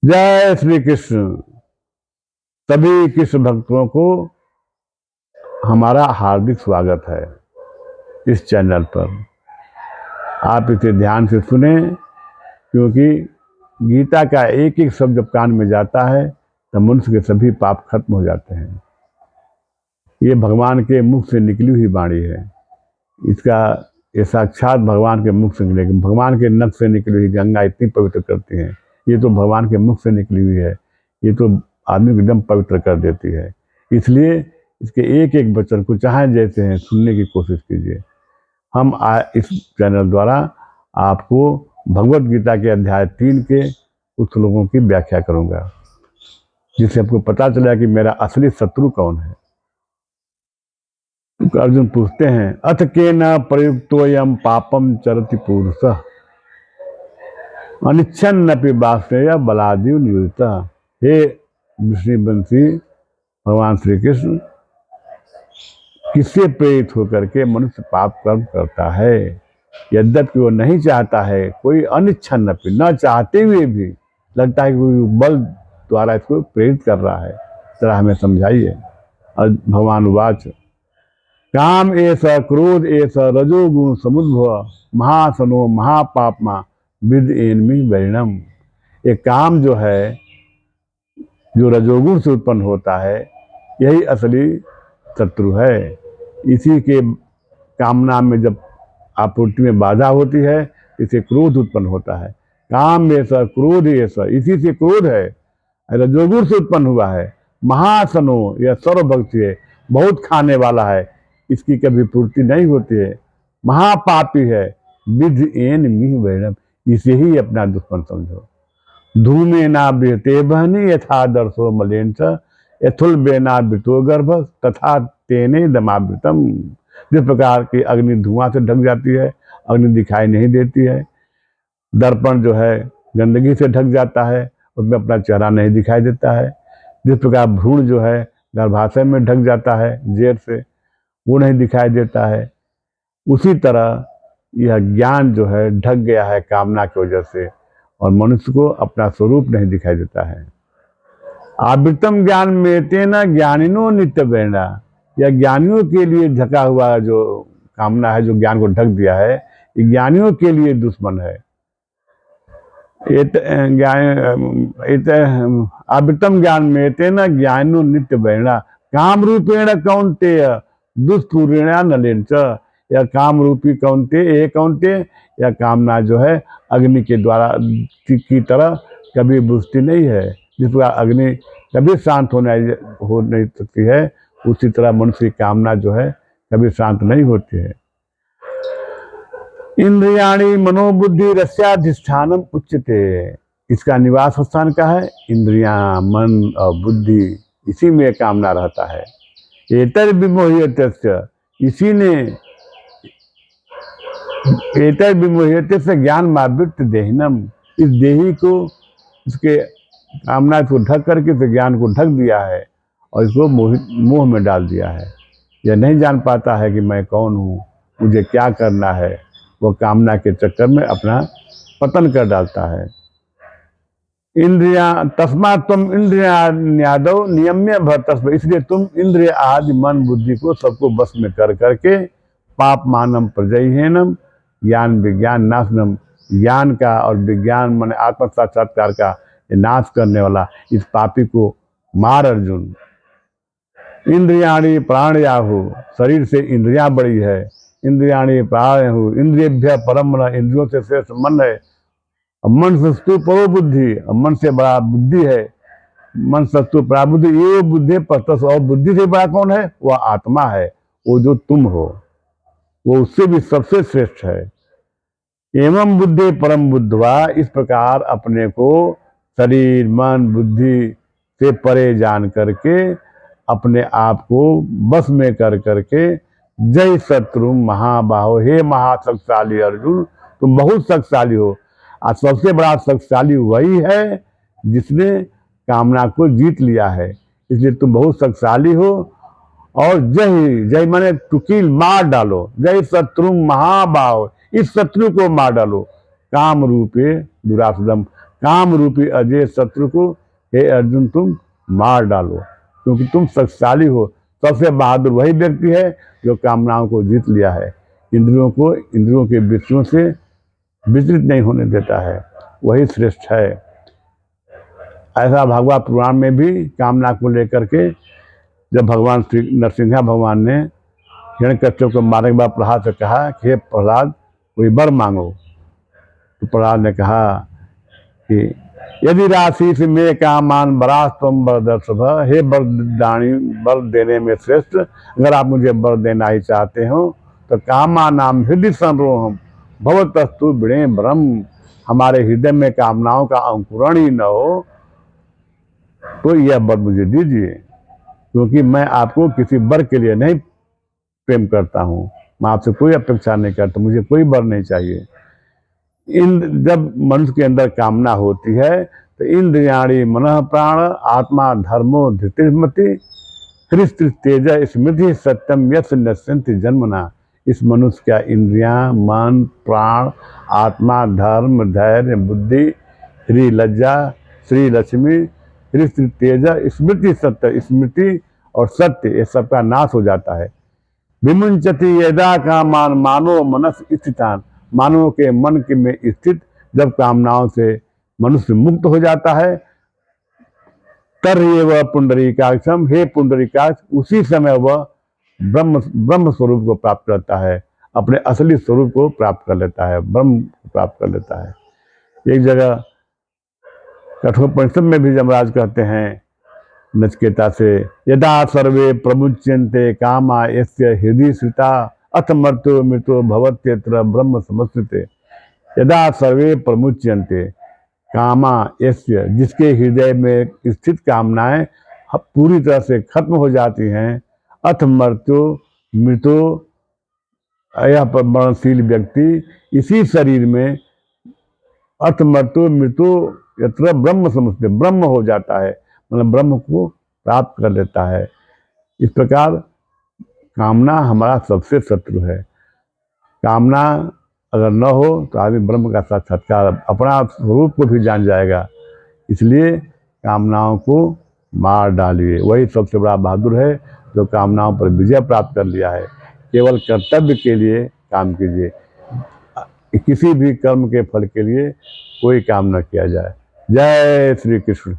जय श्री कृष्ण। सभी कृष्ण भक्तों को हमारा हार्दिक स्वागत है इस चैनल पर। आप इसे ध्यान से सुने, क्योंकि गीता का एक एक शब्द जब कान में जाता है तो मनुष्य के सभी पाप खत्म हो जाते हैं। ये भगवान के मुख से निकली हुई वाणी है। ये साक्षात भगवान के मुख से निकली, भगवान के नख से निकली हुई गंगा इतनी पवित्र करती है। ये तो भगवान के मुख से निकली हुई है। ये तो आदमी को एकदम पवित्र कर देती है। इसलिए इसके एक एक वचन को चाहे जैसे हैं सुनने की कोशिश कीजिए। हम इस चैनल द्वारा आपको भगवत गीता के अध्याय 3 के कुछ श्लोकों की व्याख्या करूंगा, जिससे आपको पता चला कि मेरा असली शत्रु कौन है। अर्जुन पूछते हैं, अथ के न प्रयुक्तोयम पापम चरति पुरुष अनिच्छन्नपि वाष्णेय बलादिव नियुक्त। हे विष्णुवंशी भगवान श्री कृष्ण, किससे प्रेरित होकर के मनुष्य पाप कर्म करता है, यद्यपि वो नहीं चाहता है। कोई अनिच्छन्नपि, न चाहते हुए भी लगता है कि कोई बल द्वारा इसको प्रेरित कर रहा है। जरा हमें समझाइए। और भगवान वाच, काम ऐसा क्रोध ऐसा रजोगुण समुद्भव महासनो महापापमा विद एनमी वैरणम। ये काम जो है, जो रजोगुण से उत्पन्न होता है, यही असली शत्रु है। इसी के कामना में जब आपूर्ति में बाधा होती है, इसे क्रोध उत्पन्न होता है। काम ऐसा क्रोध ऐसा, इसी से क्रोध है, रजोगुण से उत्पन्न हुआ है। महासनो, यह सर्वभक्ति है, बहुत खाने वाला है, इसकी कभी पूर्ति नहीं होती है। महापापी है, विध एन मिह वैरम, इसे ही अपना दुश्मन समझो। धूमे ना बृहते बहनी यथा दर्शो मलेन च यथुल बेना बितो गर्भ तथा तेने दमावृतम। जिस प्रकार की अग्नि धुआं से ढक जाती है, अग्नि दिखाई नहीं देती है। दर्पण जो है गंदगी से ढक जाता है, उसमें अपना चेहरा नहीं दिखाई देता है। जिस प्रकार भ्रूण जो है गर्भाशय में ढक जाता है जेर से, वो नहीं दिखाई देता है। उसी तरह यह ज्ञान जो है ढक गया है कामना की वजह से, और मनुष्य को अपना स्वरूप नहीं दिखाई देता है। आवृतम ज्ञान में तेना ज्ञानिनो नित्य प्रेरणा। यह ज्ञानियों के लिए ढका हुआ जो कामना है, जो ज्ञान को ढक दिया है, ये ज्ञानियों के लिए दुश्मन है। आवृतम ज्ञान में तेना ज्ञानिनो नित्य प्रेरणा काम रूपेण कौन्तेय दुष्पूर्णा नलिन च। यह काम रूपी कौन्तेय, यह कामना जो है अग्नि के द्वारा की तरह कभी बुझती नहीं है। जिस प्रकार अग्नि कभी शांत हो नहीं सकती है, उसी तरह मनुष्य की कामना जो है कभी शांत नहीं होती है। इंद्रियाणी मनोबुद्धि रस्याधिष्ठानम उच्यते। इसका निवास स्थान क्या है? इंद्रियां, मन और बुद्धि, इसी में कामना रहता है। एतर विमोहित, इसी ने एतर विमोहित से ज्ञान मावृत्त देहिनम। इस देही को, इसके कामना को ढक करके इस ज्ञान को ढक दिया है और इसको मोह में डाल दिया है। यह नहीं जान पाता है कि मैं कौन हूँ, मुझे क्या करना है। वो कामना के चक्कर में अपना पतन कर डालता है। इंद्रिया तस्मात् तुम इंद्रियादो नियम्य भरतस्व। इसलिए तुम इंद्रिय आदि मन बुद्धि को सबको बस में कर करके पाप मानम प्रजयहीनम ज्ञान विज्ञान नाशनम। ज्ञान का और विज्ञान मन आत्म साक्षात्कार का नाश करने वाला इस पापी को मार अर्जुन। इंद्रियाणी प्राणयाहु, शरीर से इंद्रियां बड़ी है। इंद्रियाणी प्राणयाहु इंद्रियभ्य परम न, इंद्रियों से श्रेष्ठ मन है। मन सस्तु परो बुद्धि, मन से बड़ा बुद्धि है। मन सस्तु परा बुद्धि, ये बुद्धि पस्तस, और बुद्धि से बड़ा कौन है? वह आत्मा है, वो जो तुम हो, वो उससे भी सबसे श्रेष्ठ है। एवं बुद्धि परम बुद्धवा, इस प्रकार अपने को शरीर मन बुद्धि से परे जान करके अपने आप को बस में कर करके जय शत्रु महाबाहो, हे महाशक्तिशाली अर्जुन, तुम बहुत शक्तिशाली हो। और सबसे बड़ा शक्तिशाली वही है जिसने कामना को जीत लिया है, इसलिए तुम बहुत शक्तिशाली हो। और जय जय माने टुकील, मार डालो। जय शत्रु महाबाहो, इस शत्रु को मार डालो। काम रूपे दुरासदम, काम रूपी अजय शत्रु को हे अर्जुन तुम मार डालो, क्योंकि तुम शक्तिशाली हो। सबसे बहादुर वही व्यक्ति है जो कामनाओं को जीत लिया है, इंद्रियों के विषयों से विचलित नहीं होने देता है, वही श्रेष्ठ है। ऐसा भागवत पुराण में भी कामना को लेकर के जब भगवान श्री नरसिंह भगवान ने हिरण्यकश्यप को मारने के बाद प्रहलाद से कहा कि हे प्रहलाद कोई वर मांगो, तो प्रहलाद ने कहा कि यदि राशि से मे कामान बरास तुम वरदर्शभ, हे वरदानी वर देने में श्रेष्ठ, अगर आप मुझे वर देना ही चाहते हो तो कामा नाम हृदय संरोहम भवतस्तु विणे ब्रह्म, हमारे हृदय में कामनाओं का अंकुरण ही न हो तो यह वर मुझे दीजिए, क्योंकि मैं आपको किसी वर के लिए नहीं प्रेम करता हूँ, मैं आपसे कोई अपेक्षा नहीं करता, मुझे कोई वर नहीं चाहिए। जब मनुष्य के अंदर कामना होती है तो इंद्रियाणी मनः प्राण आत्मा धर्मो धृतिर्मति हृष्ट तेज स्मृति सत्यम यश नश्यन्ति जन्मना, इस मनुष्य का इंद्रियां, मन, प्राण, आत्मा, धर्म, धैर्य, बुद्धि, ह्री लज्जा, श्री लक्ष्मी, हृष्ट तेज स्मृति सत्य, स्मृति और सत्य, ये सबका नाश हो जाता है। विमुंचति यदा कामान मानो मनस स्थितान, मानव के मन के में स्थित जब कामनाओं से मनुष्य मुक्त हो जाता है, तर्हि वह पुंडरीकाक्षम, हे पुंडरीकाक्ष, उसी समय वह ब्रह्म स्वरूप को प्राप्त करता है, अपने असली स्वरूप को प्राप्त कर लेता है, ब्रह्म को प्राप्त कर लेता है। एक जगह कठोपनिषद में भी यमराज कहते हैं नचिकेता से, यदा सर्वे प्रमुच्यन्ते कामा यस्य हृदि श्रिता अथ मर्त्यो मृतो भवत्यत्र ब्रह्म समस्थिते, यदा सर्वे प्रमुच्यन्ते कामा यस्य, जिसके हृदय में स्थित कामनाएं पूरी तरह से खत्म हो जाती हैं, अथ मर्त्यो मृतो, यह मरणशील व्यक्ति इसी शरीर में अथ मर्त्यो मृतो यत्र ब्रह्म समझते, ब्रह्म हो जाता है, मतलब ब्रह्म को प्राप्त कर लेता है। इस प्रकार कामना हमारा सबसे शत्रु है। कामना अगर न हो तो आदमी ब्रह्म का साक्षात्कार, अपना स्वरूप को भी जान जाएगा। इसलिए कामनाओं को मार डालिए, वही सबसे बड़ा बहादुर है जो कामनाओं पर विजय प्राप्त कर लिया है। केवल कर्तव्य के लिए काम कीजिए, किसी भी कर्म के फल के लिए कोई काम न किया जाए। जय श्री कृष्ण।